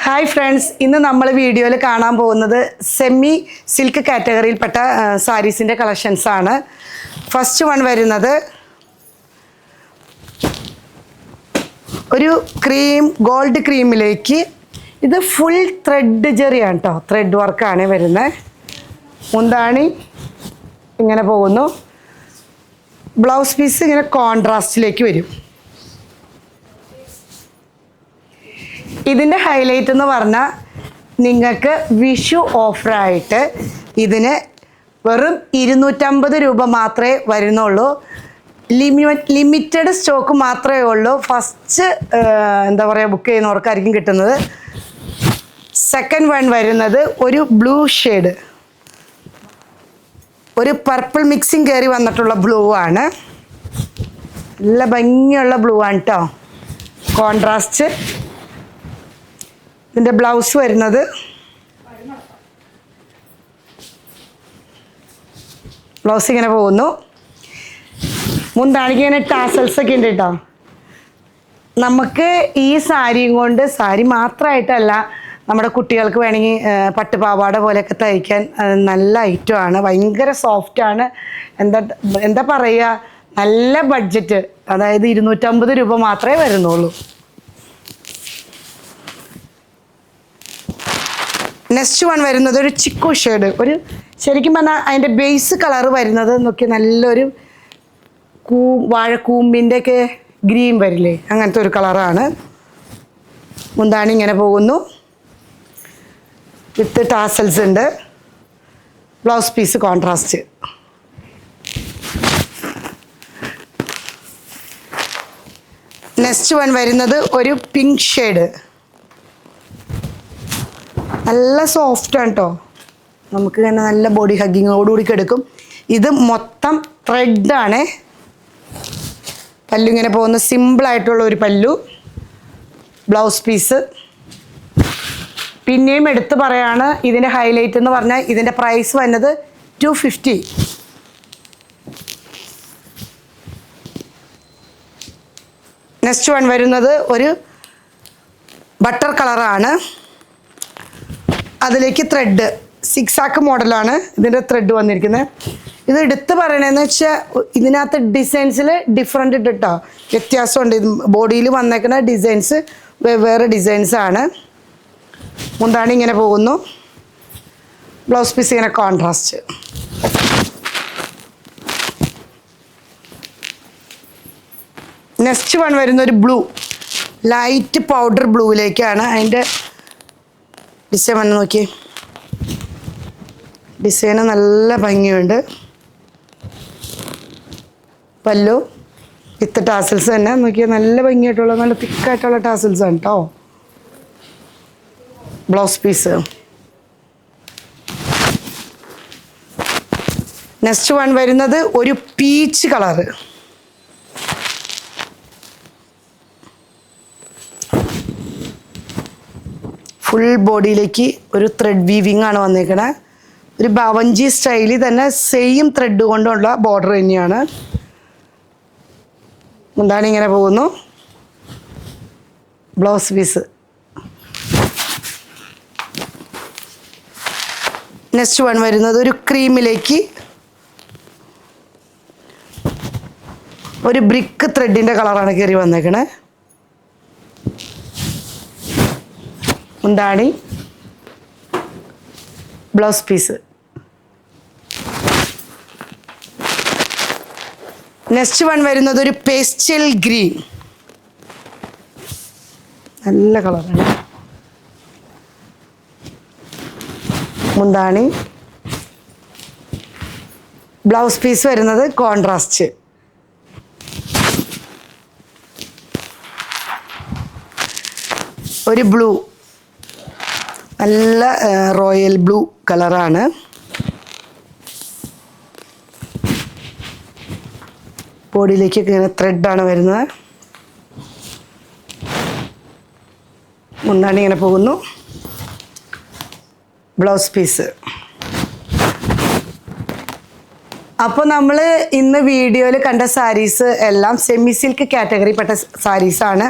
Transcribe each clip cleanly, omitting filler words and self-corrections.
Hi friends, ഇന്ന് നമ്മൾ വീഡിയോയിൽ കാണാൻ പോകുന്നത് സെമി സിൽക്ക് കാറ്റഗറിയിൽപ്പെട്ട സാരീസിൻ്റെ കളക്ഷൻസ് ആണ്. ഫസ്റ്റ് വൺ വരുന്നത് ഒരു ഗോൾഡ് ക്രീമിലേക്ക് ഇത് ഫുൾ ത്രെഡ് ജെറിയാണ് കേട്ടോ, ത്രെഡ് വർക്കാണ് വരുന്നത്. മുന്താണി ഇങ്ങനെ പോകുന്നു, ബ്ലൗസ് പീസ് ഇങ്ങനെ കോൺട്രാസ്റ്റിലേക്ക് വരും. ഇതിൻ്റെ ഹൈലൈറ്റ് എന്ന് പറഞ്ഞാൽ നിങ്ങൾക്ക് വിഷു ഓഫറായിട്ട് ഇതിന് വെറും 250 രൂപ മാത്രമേ വരുന്നുള്ളൂ. ലിമിറ്റഡ് സ്റ്റോക്ക് മാത്രമേ ഉള്ളൂ. ഫസ്റ്റ് എന്താ പറയുക, ബുക്ക് ചെയ്യുന്നവർക്കായിരിക്കും കിട്ടുന്നത്. സെക്കൻഡ് വൺ വരുന്നത് ഒരു ബ്ലൂ ഷെയ്ഡ്, ഒരു പർപ്പിൾ മിക്സിങ് കയറി വന്നിട്ടുള്ള ബ്ലൂ ആണ്. നല്ല ഭംഗിയുള്ള ബ്ലൂ ആണ് കേട്ടോ, കോൺട്രാസ്റ്റ്. ഇതിൻ്റെ ബ്ലൗസ് വരുന്നത് ബ്ലൗസ് ഇങ്ങനെ പോകുന്നു. മുന്താണിക്ക് ഇങ്ങനെ ടാസൽസ് ഒക്കെ ഉണ്ട് കേട്ടോ. നമുക്ക് ഈ സാരിയും കൊണ്ട്, സാരി മാത്രമായിട്ടല്ല, നമ്മുടെ കുട്ടികൾക്ക് വേണമെങ്കിൽ പട്ടുപാവാട പോലെയൊക്കെ തയ്ക്കാൻ നല്ല ഐറ്റമാണ്. ഭയങ്കര സോഫ്റ്റാണ്. എന്താ പറയുക, നല്ല ബഡ്ജറ്റ്. അതായത് 250 രൂപ മാത്രമേ വരുന്നുള്ളൂ. നെക്സ്റ്റ് വൺ വരുന്നത് ഒരു ചിക്കു ഷെയ്ഡ്, ഒരു ശരിക്കും പറഞ്ഞാൽ അതിൻ്റെ ബേസ് കളർ വരുന്നത് നോക്കി നല്ലൊരു വാഴക്കൂമ്പിൻ്റെ ഒക്കെ ഗ്രീൻ വരില്ലേ, അങ്ങനത്തെ ഒരു കളറാണ്. മുന്താണി ഇങ്ങനെ പോകുന്നു, വിത്ത് ടാസൽസ് ഉണ്ട്. Blouse piece contrast. Next one വരുന്നത് ഒരു പിങ്ക് ഷെയ്ഡ്, നല്ല സോഫ്റ്റാണ് കേട്ടോ. നമുക്ക് തന്നെ നല്ല ബോഡി ഹഗ്ഗിങ്ങോടുകൂടി കിടക്കും. ഇത് മൊത്തം ത്രെഡാണ്. പല്ലു ഇങ്ങനെ പോകുന്ന സിമ്പിളായിട്ടുള്ള ഒരു പല്ലു. Blouse piece. പിന്നെയും എടുത്ത് പറയാണ്, ഇതിൻ്റെ ഹൈലൈറ്റ് എന്ന് പറഞ്ഞാൽ ഇതിൻ്റെ പ്രൈസ് വന്നത് 250. നെക്സ്റ്റ് വൺ വരുന്നത് ഒരു ബട്ടർ കളറാണ്. അതിലേക്ക് ത്രെഡ്, 6 ആക്ക് മോഡലാണ് ഇതിൻ്റെ ത്രെഡ് വന്നിരിക്കുന്നത്. ഇത് എടുത്ത് പറയണതെന്ന് വെച്ചാൽ ഇതിനകത്ത് ഡിസൈൻസിൽ ഡിഫറെൻ്റ് ഇട്ടോ, വ്യത്യാസമുണ്ട്. ഇത് ബോഡിയിൽ വന്നേക്കുന്ന ഡിസൈൻസ് വേറെ ഡിസൈൻസാണ്. മുന്താണി ഇങ്ങനെ പോകുന്നു, ബ്ലൗസ് പീസ് ഇങ്ങനെ കോൺട്രാസ്റ്റ്. നെക്സ്റ്റ് വൺ വരുന്ന ഒരു ബ്ലൂ, ലൈറ്റ് പൗഡർ ബ്ലൂവിലേക്കാണ്. അതിൻ്റെ ഡിസൈൻ വന്ന് നോക്കി, ഡിസൈന് നല്ല ഭംഗിയുണ്ട്. പല്ലു വിത്ത് ടാസൽസ് തന്നെ നോക്കിയാൽ നല്ല ഭംഗിയായിട്ടുള്ള, നല്ല തിക്കായിട്ടുള്ള ടാസൽസ് ആണ് കേട്ടോ. Blouse piece. നെക്സ്റ്റ് വൺ വരുന്നത് ഒരു പീച്ച് കളറ്, ഫുൾ ബോഡിയിലേക്ക് ഒരു ത്രെഡ് വീവിങ് ആണ് വന്നേക്കണേ. ഒരു ബവഞ്ചി സ്റ്റൈലിൽ തന്നെ സെയിം ത്രെഡ് കൊണ്ടുള്ള ബോർഡർ തന്നെയാണ്. മുന്താണി ഇങ്ങനെ പോകുന്നു, ബ്ലൗസ് പീസ്. നെക്സ്റ്റ് വൺ വരുന്നത് ഒരു ക്രീമിലേക്ക് ഒരു ബ്രിക്ക് ത്രെഡിൻ്റെ കളറാണ് കയറി വന്നേക്കണേ. മുന്താണി, ബ്ലൗസ് പീസ്. നെക്സ്റ്റ് വൺ വരുന്നത് ഒരു പേസ്റ്റൽ ഗ്രീൻ, നല്ല കളറാണ്. മുന്താണി, ബ്ലൗസ് പീസ് വരുന്നത് കോൺട്രാസ്റ്റ്. ഒരു ബ്ലൂ, നല്ല റോയൽ ബ്ലൂ കളറാണ്. ബോഡിയിലേക്കൊക്കെ ഇങ്ങനെ ത്രെഡാണ് വരുന്നത്. മുന്താണി ഇങ്ങനെ പോകുന്നു, ബ്ലൗസ് പീസ്. അപ്പോൾ നമ്മൾ ഇന്ന് വീഡിയോയിൽ കണ്ട സാരീസ് എല്ലാം സെമി സിൽക്ക് കാറ്റഗറിപ്പെട്ട സാരീസാണ്.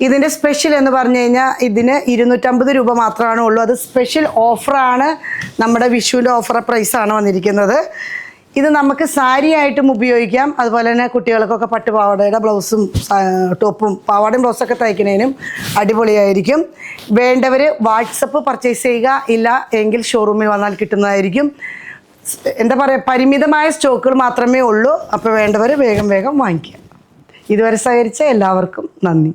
ഇതിൻ്റെ സ്പെഷ്യൽ എന്ന് പറഞ്ഞു കഴിഞ്ഞാൽ ഇതിന് 250 രൂപ മാത്രമാണ് ഉള്ളൂ. അത് സ്പെഷ്യൽ ഓഫറാണ്, നമ്മുടെ വിഷുവിൻ്റെ ഓഫർ പ്രൈസാണ് വന്നിരിക്കുന്നത്. ഇത് നമുക്ക് സാരി ആയിട്ടും ഉപയോഗിക്കാം, അതുപോലെ തന്നെ കുട്ടികൾക്കൊക്കെ പട്ടുപാവാടയുടെ ബ്ലൗസും ടോപ്പും പാവാടയും ബ്ലൗസൊക്കെ തയ്ക്കുന്നതിനും അടിപൊളിയായിരിക്കും. വേണ്ടവർ വാട്സപ്പ് പർച്ചേസ് ചെയ്യുക, ഇല്ല എങ്കിൽ ഷോറൂമിൽ വന്നാൽ കിട്ടുന്നതായിരിക്കും. എന്താ പറയുക, പരിമിതമായ സ്റ്റോക്കുകൾ മാത്രമേ ഉള്ളൂ. അപ്പോൾ വേണ്ടവർ വേഗം വേഗം വാങ്ങിക്കുക. ഇതുവരെ സഹകരിച്ച എല്ലാവർക്കും നന്ദി.